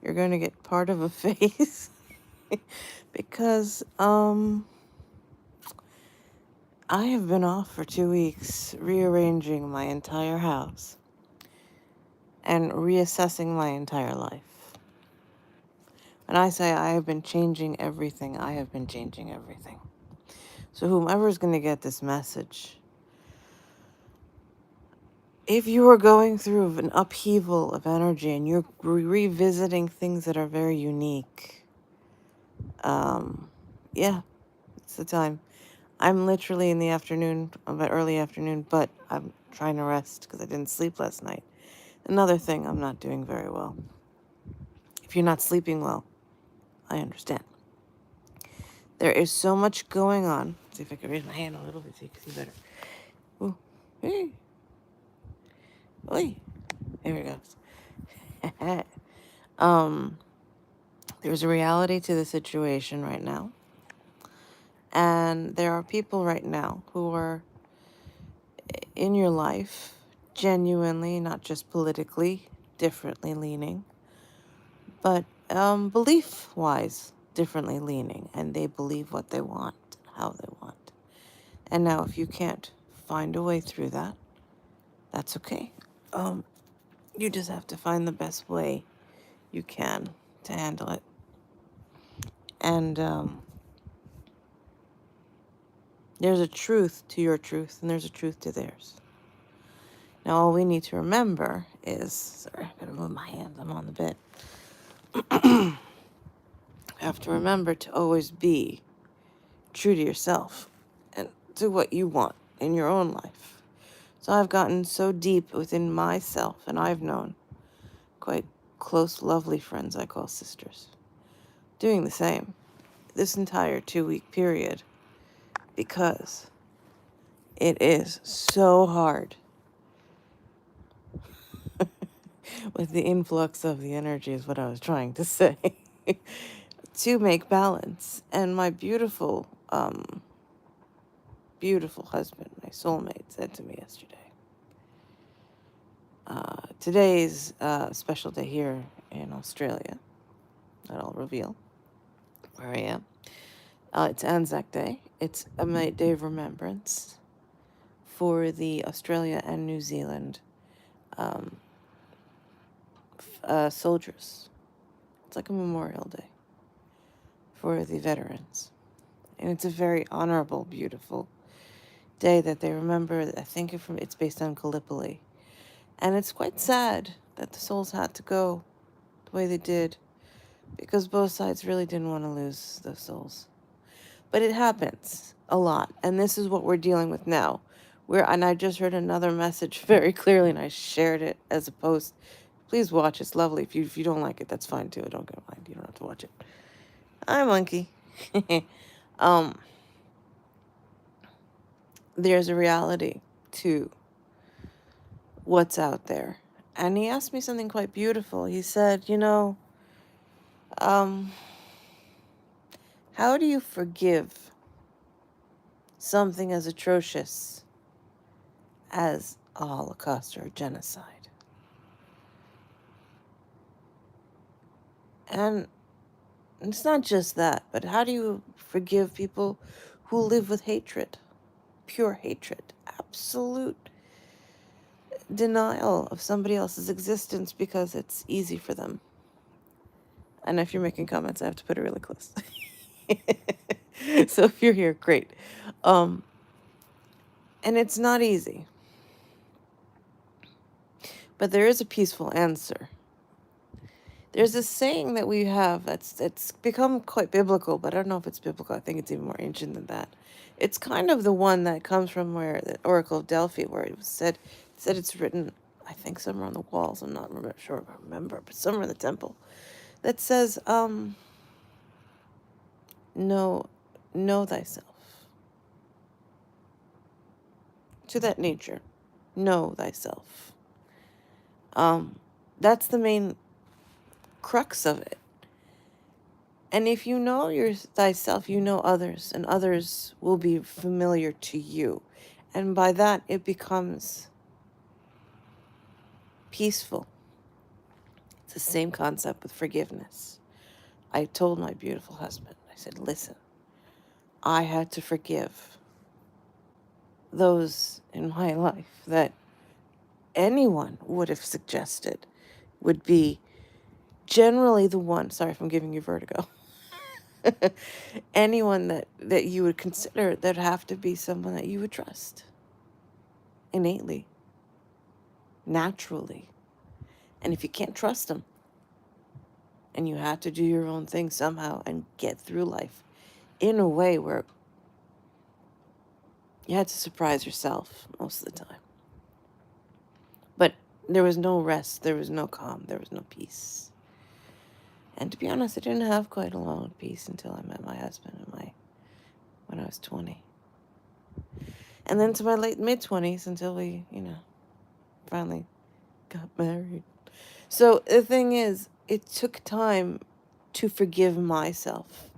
You're going to get part of a face because I have been off for 2 weeks rearranging my entire house and reassessing my entire life. When I say I have been changing everything, I have been changing everything. So whomever is going to get this message, if you are going through an upheaval of energy and you're revisiting things that are very unique, yeah, it's the time. I'm literally in the afternoon, about early afternoon, but I'm trying to rest because I didn't sleep last night. Another thing, I'm not doing very well. If you're not sleeping well, I understand. There is so much going on. Let's see if I can raise my hand a little bit so you can see better. Ooh, hey, oi, there it goes. There's a reality to the situation right now. And there are people right now who are in your life, genuinely, not just politically, differently leaning, but belief-wise, differently leaning. And they believe what they want, how they want. And now if you can't find a way through that, that's okay. You just have to find the best way you can to handle it. And there's a truth to your truth, and there's a truth to theirs. Now, all we need to remember is, sorry, I gotta move my hands, I'm on the bed. You have to remember to always be true to yourself and do what you want in your own life. So I've gotten so deep within myself, and I've known quite close, lovely friends I call sisters, doing the same this entire 2-week period, because it is so hard with the influx of the energy is what I was trying to say, to make balance. And my beautiful, beautiful husband, my soulmate, said to me yesterday, today's a special day here in Australia that I'll reveal where I am. It's Anzac Day. It's a day of remembrance for the Australia and New Zealand soldiers. It's like a Memorial Day for the veterans. And it's a very honorable, beautiful day that they remember. I think it's based on Gallipoli. And it's quite sad that the souls had to go the way they did, because both sides really didn't want to lose those souls. But it happens a lot, and this is what we're dealing with now. And I just heard another message very clearly, and I shared it as a post. Please watch. It's lovely. If you don't like it, that's fine too. I don't mind. You don't have to watch it. Hi, monkey. There's a reality to what's out there. And he asked me something quite beautiful. He said, how do you forgive something as atrocious as a Holocaust or a genocide? And it's not just that, but how do you forgive people who live with hatred, pure hatred, absolute denial of somebody else's existence because it's easy for them? And if you're making comments, I have to put it really close. So if you're here, great. And it's not easy. But there is a peaceful answer. There's this saying that we have it's become quite biblical, but I don't know if it's biblical. I think it's even more ancient than that. It's kind of the one that comes from where the Oracle of Delphi, where it was said it's written, I think somewhere on the walls. I'm not sure if I remember, but somewhere in the temple that says, know thyself. To that nature, know thyself. That's the main crux of it. And if you know thyself, you know others, and others will be familiar to you. And by that, it becomes peaceful. It's The same concept with forgiveness. I told my beautiful husband, I said, listen, I had to forgive those in my life that anyone would have suggested would be generally the one, sorry if I'm giving you vertigo, anyone that you would consider that have to be someone that you would trust innately, naturally. And if you can't trust them and you have to do your own thing somehow and get through life in a way where you had to surprise yourself most of the time. But there was no rest, there was no calm, there was no peace. And to be honest, I didn't have quite a long peace until I met my husband when I was 20. And then to my late mid-20s until we, finally got married. So the thing is, it took time to forgive myself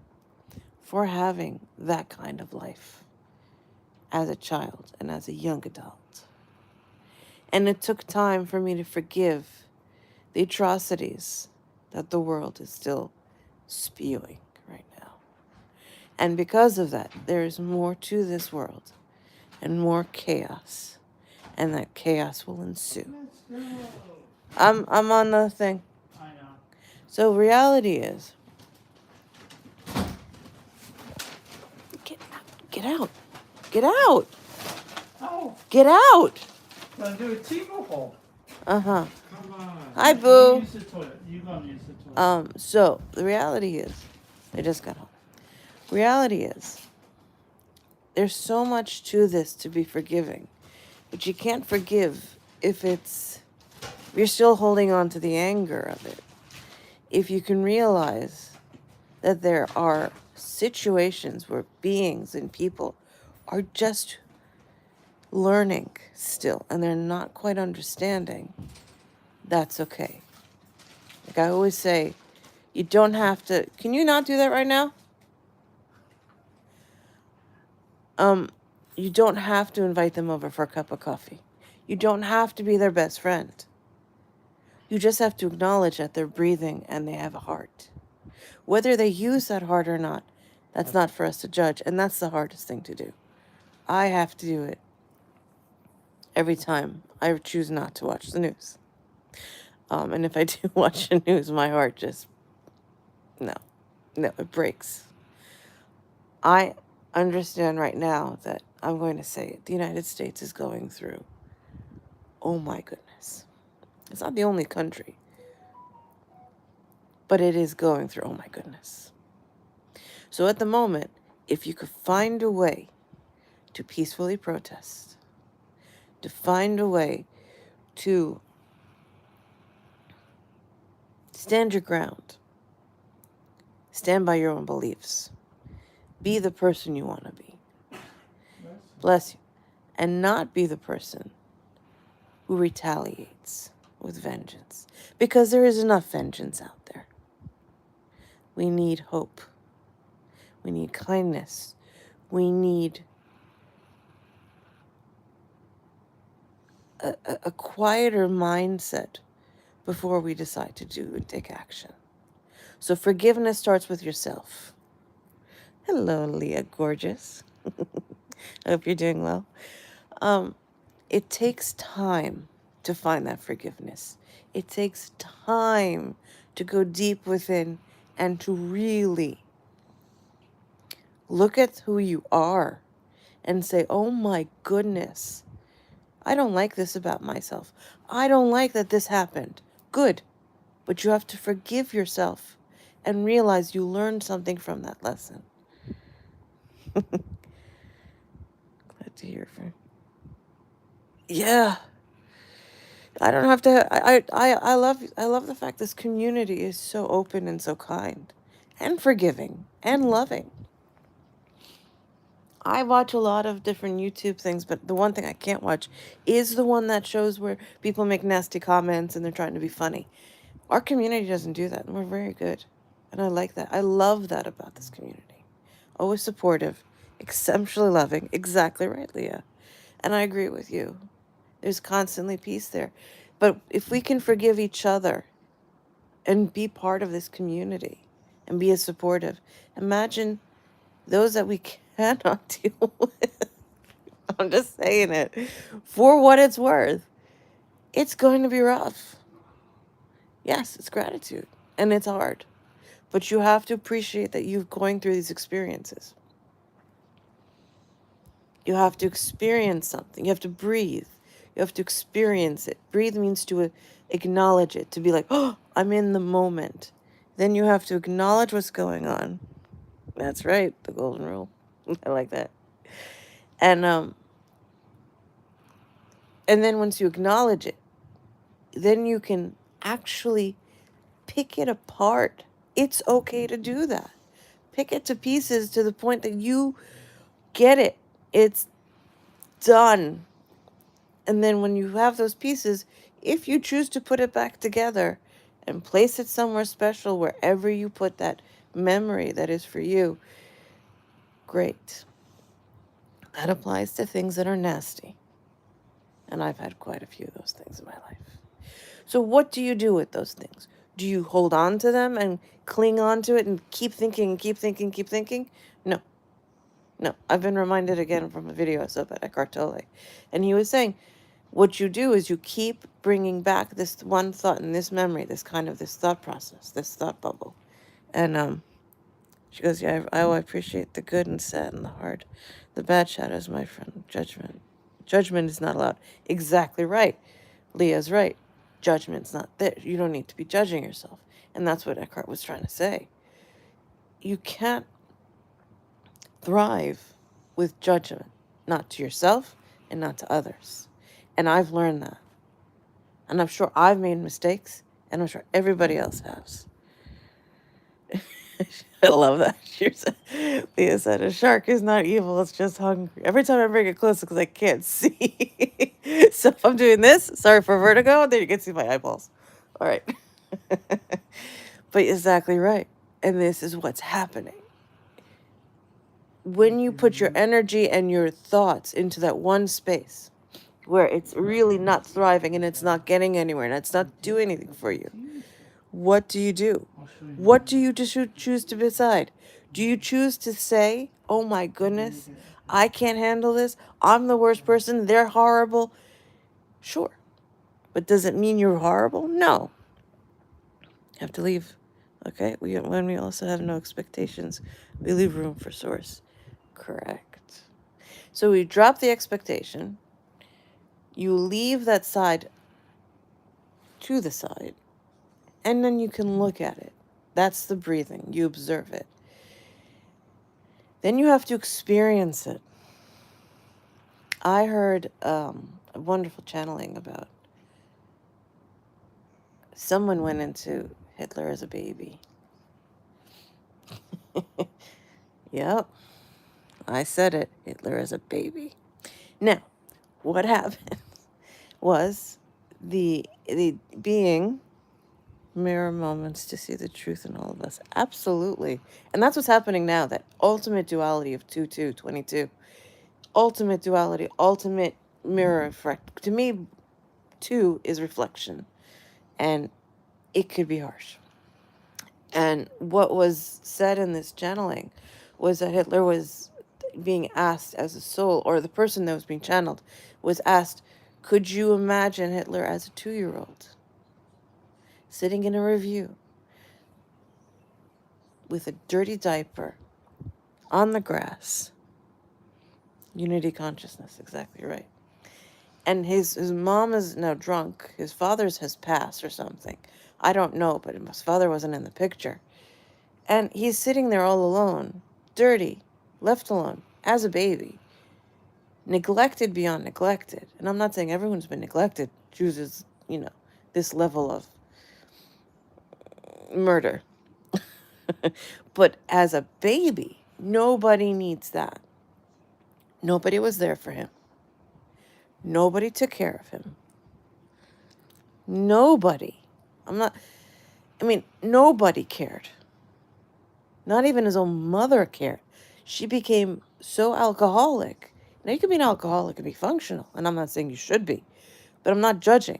for having that kind of life as a child and as a young adult. And it took time for me to forgive the atrocities that the world is still spewing right now. And because of that, there is more to this world and more chaos. And that chaos will ensue. I'm on the thing. I know. So reality is, get out. Get out. Oh, Get out. gonna do a T-mobile hole. Uh-huh. Come on. Hi, You boo. use the toilet. You gonna use the toilet. So the reality is, I just got home. Reality is, there's so much to this to be forgiving, but you can't forgive if you're still holding on to the anger of it. If you can realize that there are situations where beings and people are just learning still and they're not quite understanding, that's okay. Like I always say, you don't have to. Can you not do that right now? You don't have to invite them over for a cup of coffee. You don't have to be their best friend. You just have to acknowledge that they're breathing and they have a heart. Whether they use that heart or not, that's not for us to judge, and that's the hardest thing to do. I have to do it every time I choose not to watch the news. And if I do watch the news, my heart just, no, it breaks. I understand right now that I'm going to say it. The United States is going through, oh my goodness. It's not the only country, but it is going through, oh my goodness. So at the moment, if you could find a way to peacefully protest, to find a way to stand your ground, stand by your own beliefs, be the person you want to be. Bless you. And not be the person who retaliates with vengeance. Because there is enough vengeance out there. We need hope. We need kindness. We need a quieter mindset before we decide to do and take action. So forgiveness starts with yourself. Hello, Leah, gorgeous. I hope you're doing well. It takes time to find that forgiveness. It takes time to go deep within and to really look at who you are and say, oh my goodness, I don't like this about myself. I don't like that this happened. Good. But you have to forgive yourself and realize you learned something from that lesson. Glad to hear from you. Yeah. I don't have to. I love the fact this community is so open and so kind and forgiving and loving. I watch a lot of different YouTube things, but the one thing I can't watch is the one that shows where people make nasty comments and they're trying to be funny. Our community doesn't do that, and we're very good. And I like that. I love that about this community. Always supportive, exceptionally loving. Exactly right, Leah. And I agree with you. There's constantly peace there. But if we can forgive each other and be part of this community and be as supportive. Imagine those that we cannot deal with. I'm just saying it. For what it's worth, it's going to be rough. Yes, it's gratitude, and it's hard. But you have to appreciate that you're going through these experiences. You have to experience something. You have to breathe. You have to experience it. Breathe means to acknowledge it, to be like, oh, I'm in the moment. Then you have to acknowledge what's going on. That's right, the golden rule. I like that. And then once you acknowledge it, then you can actually pick it apart. It's okay to do that. Pick it to pieces to the point that you get it. It's done. And then when you have those pieces, if you choose to put it back together and place it somewhere special, wherever you put that memory that is for you, great. That applies to things that are nasty. And I've had quite a few of those things in my life. So what do you do with those things? Do you hold on to them and cling on to it and keep thinking and keep thinking, keep thinking? No. No. I've been reminded again from a video I saw about Eckhart Tolle. And he was saying, what you do is you keep bringing back this one thought and this memory, this thought process, this thought bubble. And she goes, yeah, I appreciate the good and sad and the hard. The bad shadows, my friend. Judgment. Judgment is not allowed. Exactly right. Leah's right. Judgment's not there. You don't need to be judging yourself. And that's what Eckhart was trying to say. You can't thrive with judgment, not to yourself and not to others. And I've learned that. And I'm sure I've made mistakes, and I'm sure everybody else has. I love that. Leah said, a shark is not evil, it's just hungry. Every time I bring it close, because I can't see. So if I'm doing this, sorry for vertigo, then you can see my eyeballs. All right. But exactly right. And this is what's happening. When you put your energy and your thoughts into that one space where it's really not thriving and it's not getting anywhere and it's not doing anything for you, what do you do? What do you choose to decide? Do you choose to say, oh my goodness, I can't handle this, I'm the worst person, they're horrible? Sure. But does it mean you're horrible? No. You have to leave. Okay? When we also have no expectations, we leave room for source. Correct. So we drop the expectation. You leave that side to the side. And then you can look at it. That's the breathing. You observe it. Then you have to experience it. I heard a wonderful channeling about someone went into Hitler as a baby. Yep. I said it. Hitler as a baby. Now, what happened was the being mirror moments to see the truth in all of us. Absolutely. And that's what's happening now, that ultimate duality of 22. Ultimate duality, ultimate mirror effect. To me, 2 is reflection. And it could be harsh. And what was said in this channeling was that Hitler was being asked as a soul, or the person that was being channeled was asked, could you imagine Hitler as a 2-year-old sitting in a review with a dirty diaper on the grass? Unity consciousness, exactly right. And his mom is now drunk. His father's has passed or something. I don't know, but his father wasn't in the picture. And he's sitting there all alone, dirty, left alone, as a baby, neglected beyond neglected. And I'm not saying everyone's been neglected chooses, this level of murder. But as a baby, nobody needs that. Nobody was there for him. Nobody took care of him. Nobody. Nobody cared. Not even his own mother cared. She became so alcoholic. Now, you can be an alcoholic and be functional, and I'm not saying you should be, but I'm not judging.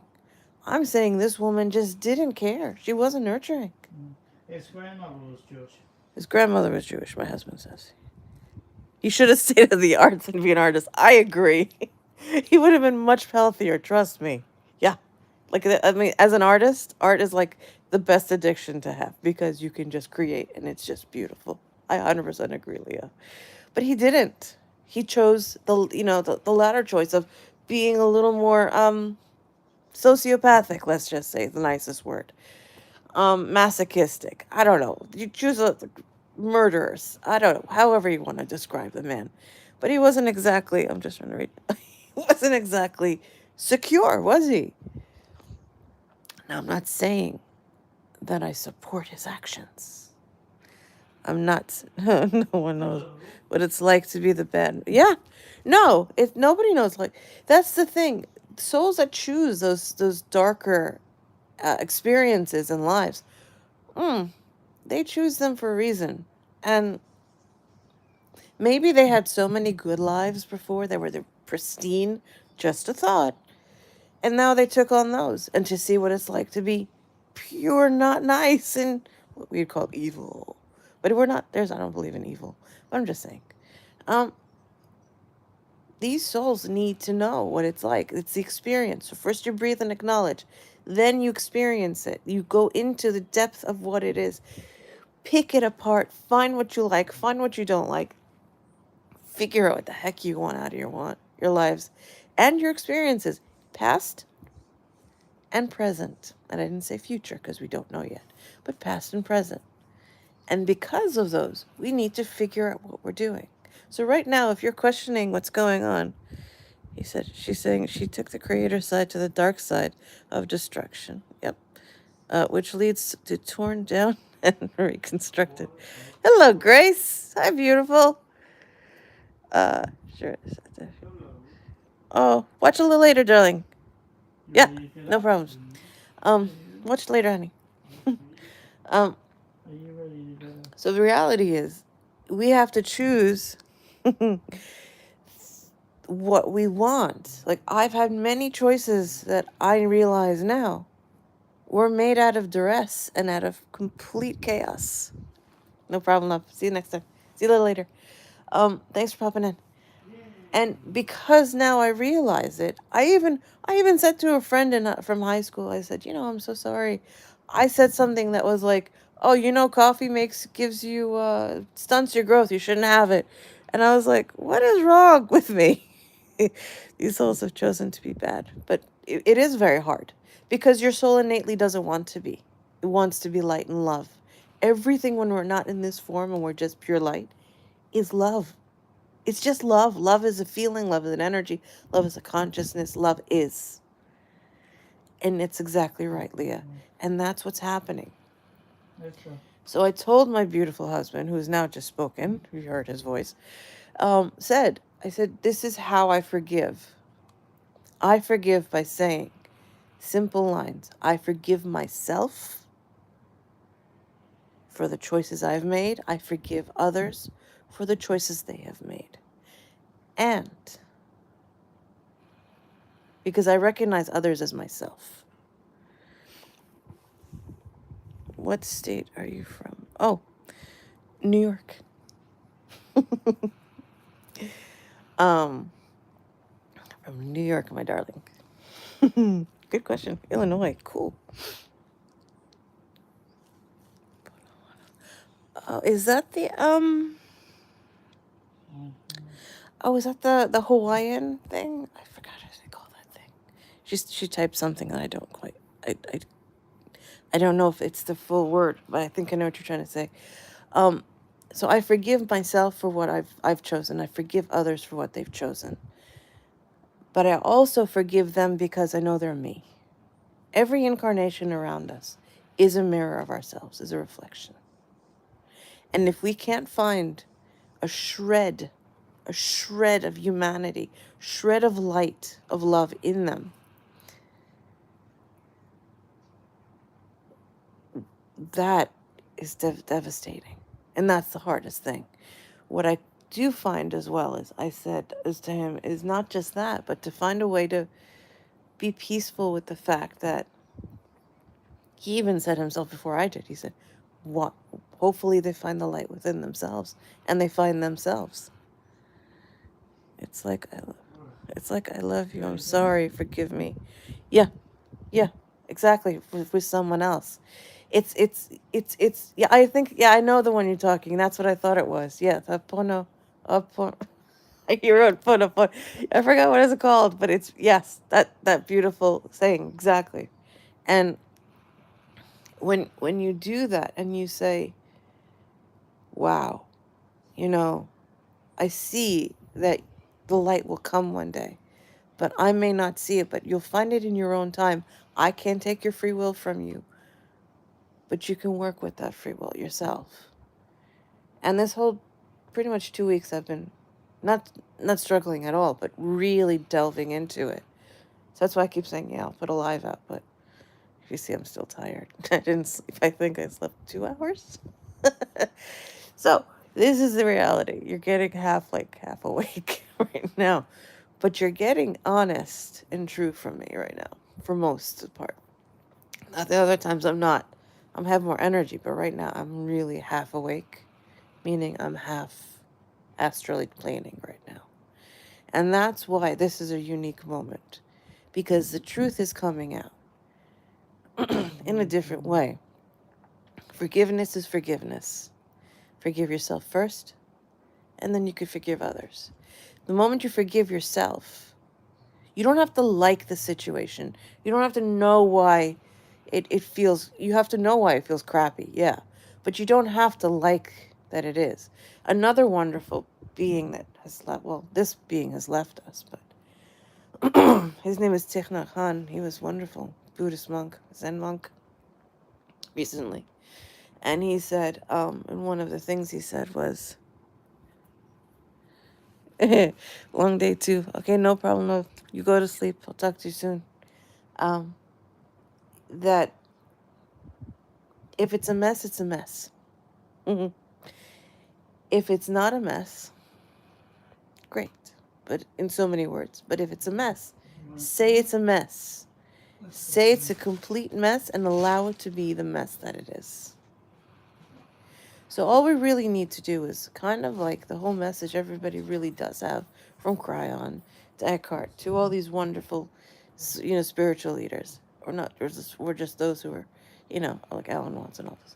I'm saying this woman just didn't care. She wasn't nurturing. His grandmother was Jewish. His grandmother was Jewish, my husband says. He should have stayed in the arts and be an artist. I agree. He would have been much healthier, trust me. Yeah. Like, I mean, as an artist, art is like the best addiction to have because you can just create and it's just beautiful. I 100% agree, Leah. But he didn't. He chose the latter choice of being a little more sociopathic, let's just say the nicest word. Masochistic. I don't know. You choose murderers. I don't know. However you want to describe the man. But he wasn't exactly, I'm just trying to read. He wasn't exactly secure, was he? Now, I'm not saying that I support his actions. I'm not, no one knows what it's like to be the bad. Yeah. No, if nobody knows, like, that's the thing. Souls that choose those darker experiences in lives, they choose them for a reason. And maybe they had so many good lives before, they were the pristine, just a thought. And now they took on those. And to see what it's like to be pure, not nice, and what we'd call evil. But we're not, I don't believe in evil. But I'm just saying. These souls need to know what it's like. It's the experience. So first you breathe and acknowledge. Then you experience it. You go into the depth of what it is. Pick it apart. Find what you like. Find what you don't like. Figure out what the heck you want out of your lives and your experiences, past and present. And I didn't say future because we don't know yet, but past and present. And because of those, we need to figure out what we're doing. So right now, if you're questioning what's going on, she's saying she took the creator side to the dark side of destruction. Yep. Which leads to torn down and reconstructed. Hello, Grace. Hi, beautiful. Sure. Oh, watch a little later, darling. Yeah, no problems. Watch later, honey. Are you ready to go? So the reality is, we have to choose what we want. Like, I've had many choices that I realize now were made out of duress and out of complete chaos. No problem, love. See you next time. See you a little later. Thanks for popping in. And because now I realize it, I even said to a friend from high school, I said, I'm so sorry. I said something that was like, oh, coffee gives you, stunts your growth. You shouldn't have it. And I was like, what is wrong with me? These souls have chosen to be bad. But it is very hard because your soul innately doesn't want to be. It wants to be light and love. Everything when we're not in this form and we're just pure light is love. It's just love. Love is a feeling. Love is an energy. Love is a consciousness. Love is. And it's exactly right, Leah. And that's what's happening. So I told my beautiful husband, who's now just spoken, you heard his voice, I said, this is how I forgive. I forgive by saying simple lines. I forgive myself for the choices I've made. I forgive others for the choices they have made. And because I recognize others as myself. What state are you from? Oh, New York. From New York, my darling. Good question. Illinois, cool. Is that the Oh, is that the Hawaiian thing? I forgot how to call that thing. She typed something that I don't quite. I don't know if it's the full word, but I think I know what you're trying to say. So I forgive myself for what I've chosen. I forgive others for what they've chosen. But I also forgive them because I know they're me. Every incarnation around us is a mirror of ourselves, is a reflection. And if we can't find a shred of humanity, shred of light, of love in them, that is devastating. And that's the hardest thing. What I do find as well is to him, is not just that, but to find a way to be peaceful with the fact that He even said himself before I did, he said, what? Hopefully they find the light within themselves, and they find themselves. It's like, I love you, I'm sorry, forgive me. Yeah, exactly, with someone else. Yeah, I think, yeah, I know the one you're talking. That's what I thought it was. Yeah, apono. You wrote pono. I forgot what it's called, but it's, yes, that beautiful saying, exactly. And when you do that and you say, wow, I see that the light will come one day, but I may not see it, but you'll find it in your own time. I can't take your free will from you, but you can work with that free will yourself. And this whole pretty much 2 weeks I've been not struggling at all, but really delving into it. So that's why I keep saying, yeah, I'll put a live out, but if you see, I'm still tired. I didn't sleep. I think I slept 2 hours. So this is the reality. You're getting half awake right now, but you're getting honest and true from me right now, for most of the part. Not the other times I'm not. I'm having more energy, but right now I'm really half awake, meaning I'm half astrally planing right now. And that's why this is a unique moment, because the truth is coming out in a different way. Forgiveness is forgiveness. Forgive yourself first, and then you can forgive others. The moment you forgive yourself, you don't have to like the situation. You don't have to know why it feels, you have to know why it feels crappy, yeah. But you don't have to like that it is. Another wonderful being that has left, well, this being has left us, but his name is Thich Nhat Hanh. He was wonderful, Buddhist monk, Zen monk, recently. And he said, and one of the things he said was, long day too. Okay, no problem. No, you go to sleep. I'll talk to you soon. That if it's a mess, it's a mess. If it's not a mess, great. But in so many words. But if it's a mess, say it's a mess. Say it's a complete mess and allow it to be the mess that it is. So all we really need to do is kind of like the whole message everybody really does have, from Cryon to Eckhart to all these wonderful, spiritual leaders, or not, or just those who are, like Alan Watts and all this.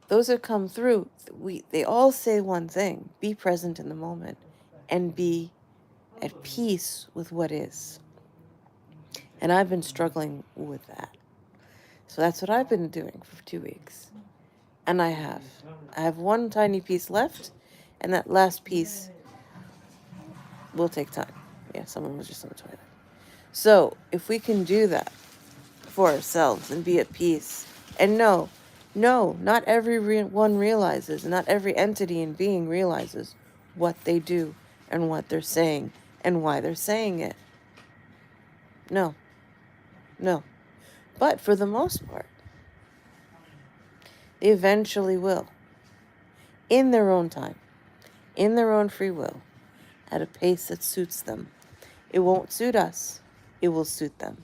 Those that come through, they all say one thing: be present in the moment, and be at peace with what is. And I've been struggling with that. So that's what I've been doing for 2 weeks. And I have one tiny piece left, and that last piece will take time. Yeah, someone was just on the toilet. So if we can do that for ourselves and be at peace, and no, not everyone realizes, not every entity and being realizes what they do and what they're saying and why they're saying it. No. But for the most part, they eventually will, in their own time, in their own free will, at a pace that suits them. It won't suit us. It will suit them.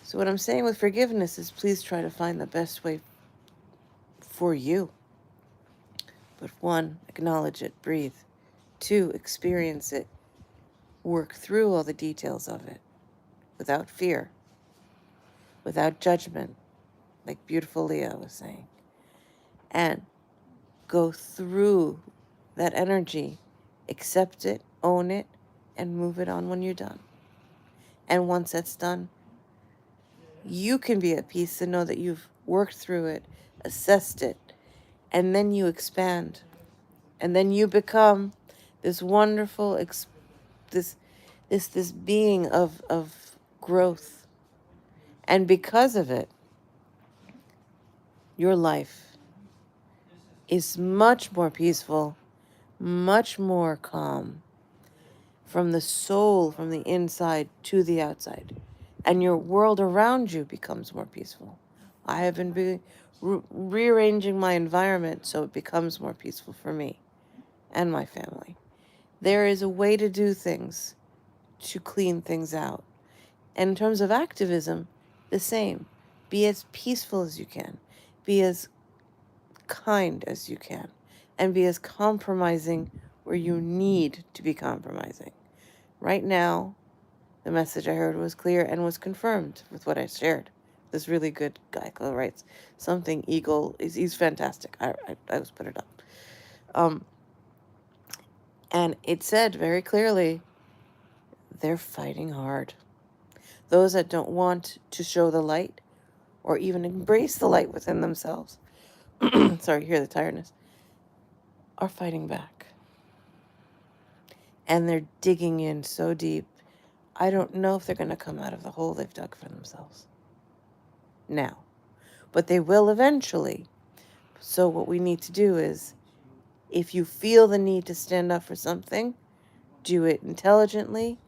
So what I'm saying with forgiveness is, please try to find the best way for you. But 1, acknowledge it, breathe. 2, experience it. Work through all the details of it without fear, without judgment, like beautiful Leah was saying. And go through that energy, accept it, own it, and move it on when you're done. And once that's done, you can be at peace and know that you've worked through it, assessed it, and then you expand. And then you become this wonderful, this being of growth. And because of it, your life is much more peaceful, much more calm, from the soul, from the inside to the outside. And your world around you becomes more peaceful. I have been rearranging my environment so it becomes more peaceful for me and my family. There is a way to do things, to clean things out. And in terms of activism, the same. Be as peaceful as you can. Be as kind as you can. And be as compromising where you need to be compromising. Right now, the message I heard was clear and was confirmed with what I shared. This really good guy writes something Eagle he's fantastic. I was put it up. And it said very clearly, they're fighting hard. Those that don't want to show the light or even embrace the light within themselves, sorry, hear the tiredness, are fighting back. And they're digging in so deep, I don't know if they're going to come out of the hole they've dug for themselves now. But they will eventually. So what we need to do is, if you feel the need to stand up for something, do it intelligently,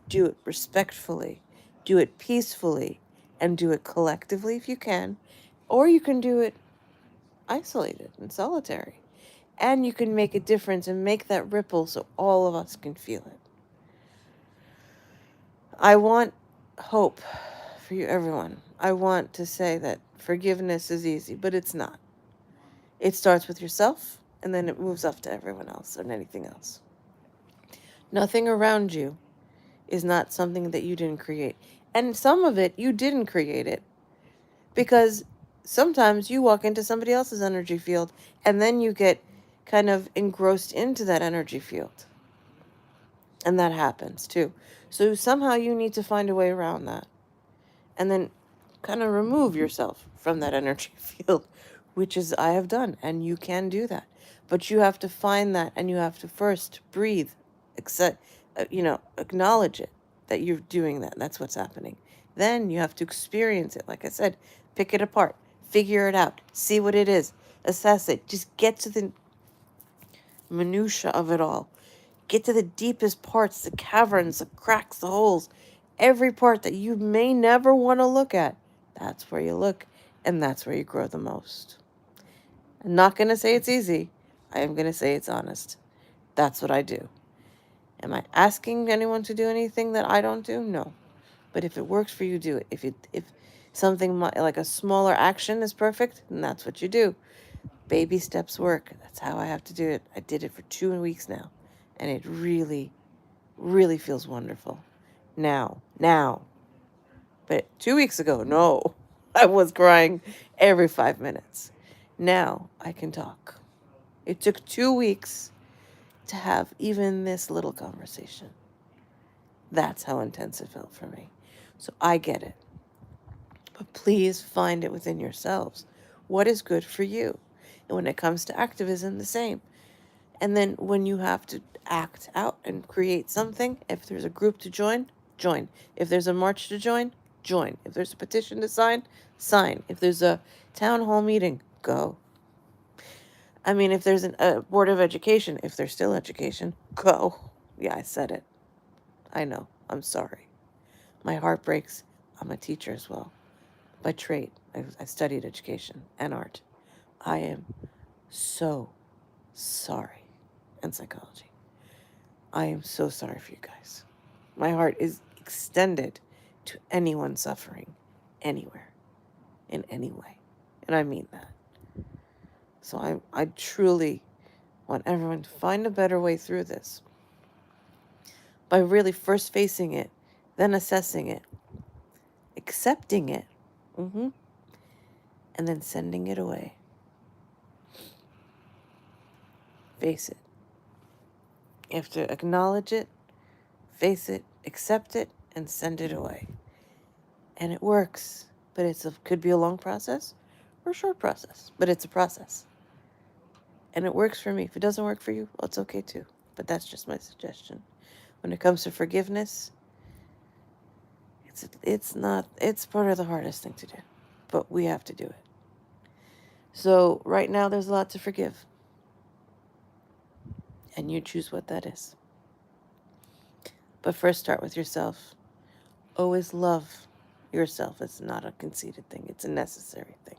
do it respectfully, do it peacefully, and do it collectively if you can. Or you can do it isolated and solitary. And you can make a difference and make that ripple so all of us can feel it. I want hope for you, everyone. I want to say that forgiveness is easy, but it's not. It starts with yourself, and then it moves up to everyone else and anything else. Nothing around you is not something that you didn't create. And some of it, you didn't create it. Because sometimes you walk into somebody else's energy field, and then you get kind of engrossed into that energy field. And that happens too. So somehow you need to find a way around that. And then kind of remove yourself from that energy field, which is I have done, and you can do that. But you have to find that, and you have to first breathe, accept, acknowledge it, that you're doing that. That's what's happening. Then you have to experience it. Like I said, pick it apart, figure it out, see what it is, assess it. Just get to the minutia of it all. Get to the deepest parts, the caverns, the cracks, the holes, every part that you may never want to look at. That's where you look, and that's where you grow the most. I'm not going to say it's easy. I am going to say it's honest. That's what I do. Am I asking anyone to do anything that I don't do? No. But if it works for you, do it. If something like a smaller action is perfect, then that's what you do. Baby steps work. That's how I have to do it. I did it for 2 weeks now, and it really, really feels wonderful. Now. But 2 weeks ago, no. I was crying every 5 minutes. Now I can talk. It took 2 weeks to have even this little conversation. That's how intense it felt for me. So I get it. But please find it within yourselves. What is good for you? And when it comes to activism, the same. And then when you have to act out and create something, if there's a group to join, join. If there's a march to join, join. If there's a petition to sign, sign. If there's a town hall meeting, go. I mean, if there's a board of education, if there's still education, go. Yeah, I said it. I know. I'm sorry. My heart breaks. I'm a teacher as well. By trade, I studied education and art. I am so sorry. And psychology. I am so sorry for you guys. My heart is extended to anyone suffering anywhere, in any way. And I mean that. So I truly want everyone to find a better way through this by really first facing it, then assessing it, accepting it, and then sending it away. Face it. You have to acknowledge it, face it, accept it, and send it away. And it works, but could be a long process or a short process, but it's a process. And it works for me. If it doesn't work for you, well, it's okay too. But that's just my suggestion. When it comes to forgiveness, it's part of the hardest thing to do, but we have to do it. So right now there's a lot to forgive. And you choose what that is. But first start with yourself. Always love yourself. It's not a conceited thing. It's a necessary thing.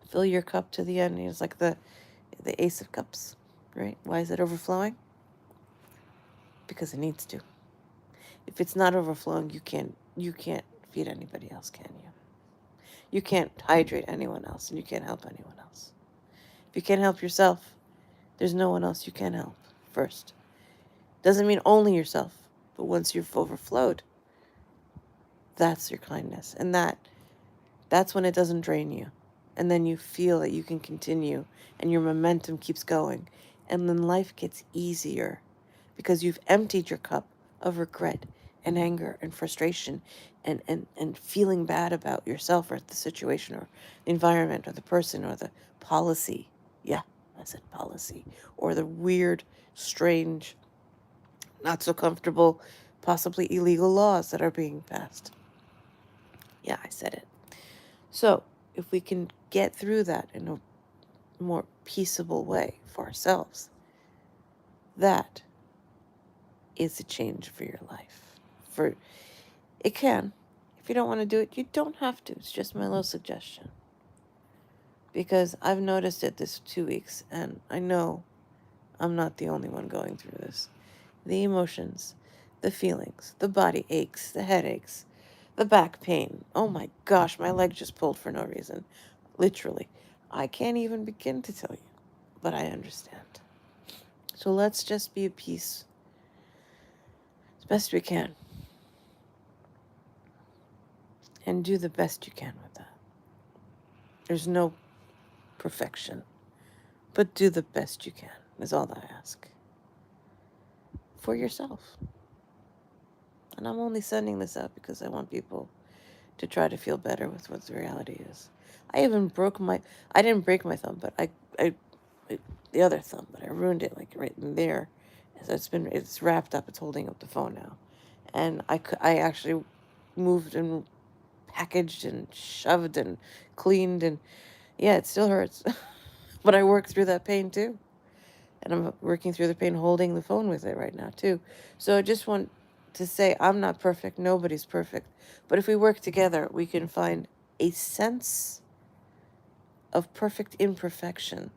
Fill your cup to the end. It's like the Ace of Cups, right? Why is it overflowing? Because it needs to. If it's not overflowing, you can't feed anybody else, can you? You can't hydrate anyone else, and you can't help anyone else. If you can't help yourself, there's no one else you can help first. Doesn't mean only yourself, but once you've overflowed, that's your kindness. And that's when it doesn't drain you. And then you feel that you can continue and your momentum keeps going. And then life gets easier because you've emptied your cup of regret and anger and frustration and feeling bad about yourself or the situation or the environment or the person or the policy. Yeah, I said policy. Or the weird, strange, not so comfortable, possibly illegal laws that are being passed. Yeah, I said it. So, if we can get through that in a more peaceable way for ourselves, that is a change for your life. For it can. If you don't want to do it, you don't have to. It's just my little suggestion. Because I've noticed it this 2 weeks, and I know I'm not the only one going through this. The emotions, the feelings, the body aches, the headaches, the back pain. Oh my gosh, my leg just pulled for no reason. Literally. I can't even begin to tell you, but I understand. So let's just be at peace as best we can and do the best you can with that. There's no perfection, but do the best you can is all I ask. For yourself. And I'm only sending this out because I want people to try to feel better with what the reality is. I didn't break my thumb, but I the other thumb, but I ruined it like right in there. So it's wrapped up, it's holding up the phone now. And I actually moved and packaged and shoved and cleaned and yeah, it still hurts. But I worked through that pain too. And I'm working through the pain holding the phone with it right now too. So I just want to say I'm not perfect. Nobody's perfect. But if we work together, we can find a sense of perfect imperfection,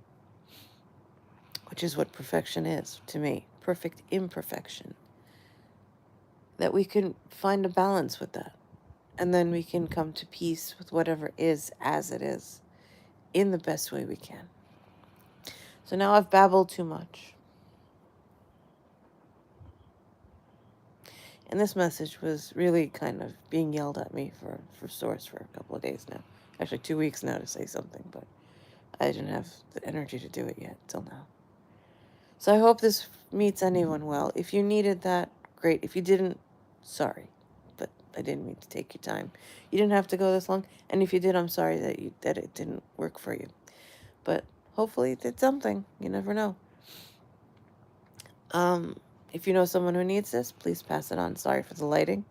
which is what perfection is to me. Perfect imperfection. That we can find a balance with that. And then we can come to peace with whatever is as it is in the best way we can. So now I've babbled too much. And this message was really kind of being yelled at me for source for a couple of days now. Actually, 2 weeks now to say something, but I didn't have the energy to do it yet till now. So I hope this meets anyone well. If you needed that, great. If you didn't, sorry. But I didn't mean to take your time. You didn't have to go this long. And if you did, I'm sorry that it didn't work for you. But hopefully it did something. You never know. If you know someone who needs this, please pass it on. Sorry for the lighting.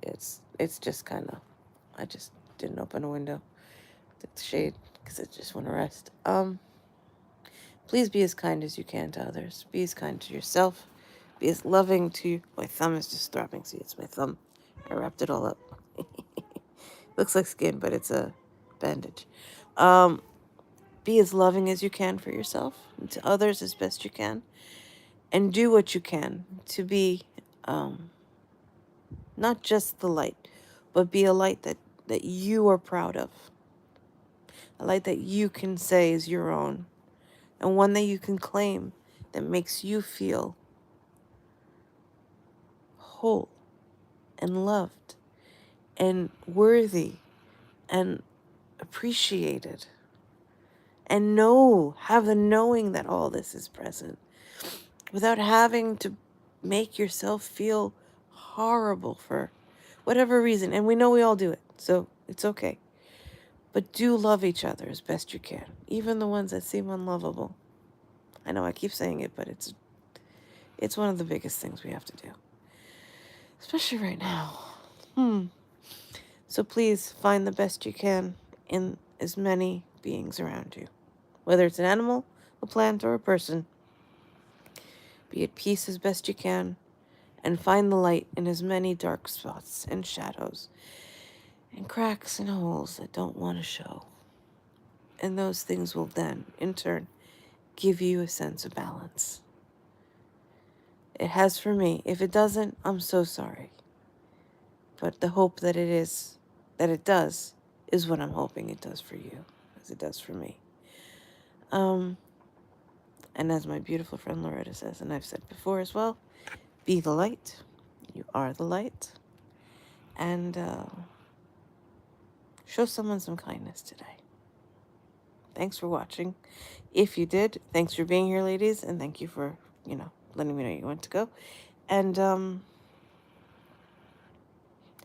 It's just kind of, I just didn't open a window. The shade, because I just want to rest. Please be as kind as you can to others. Be as kind to yourself. Be as loving to, my thumb is just throbbing. See, it's my thumb. I wrapped it all up. Looks like skin, but it's a bandage. Be as loving as you can for yourself and to others as best you can. And do what you can to be not just the light, but be a light that you are proud of. A light that you can say is your own. And one that you can claim that makes you feel whole and loved and worthy and appreciated. And have the knowing that all this is present without having to make yourself feel horrible for whatever reason. And we know we all do it, so it's okay. But do love each other as best you can, even the ones that seem unlovable. I know I keep saying it, but it's one of the biggest things we have to do, especially right now. So please find the best you can in as many beings around you, whether it's an animal, a plant, or a person. Be at peace as best you can, and find the light in as many dark spots and shadows and cracks and holes that don't want to show. And those things will then, in turn, give you a sense of balance. It has for me. If it doesn't, I'm so sorry. But the hope that it does, is what I'm hoping it does for you, as it does for me. And as my beautiful friend Loretta says, and I've said before as well, be the light. You are the light. And show someone some kindness today. Thanks for watching. If you did, thanks for being here, ladies, and thank you for, letting me know you went to go. And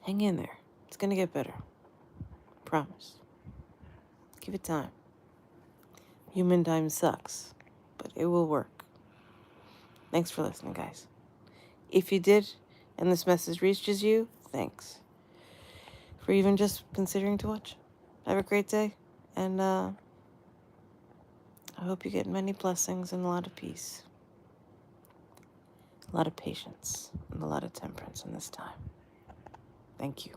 hang in there. It's going to get better. Promise. Give it time. Human time sucks, but it will work. Thanks for listening, guys. If you did, and this message reaches you, thanks for even just considering to watch. Have a great day, and I hope you get many blessings and a lot of peace, a lot of patience, and a lot of temperance in this time. Thank you.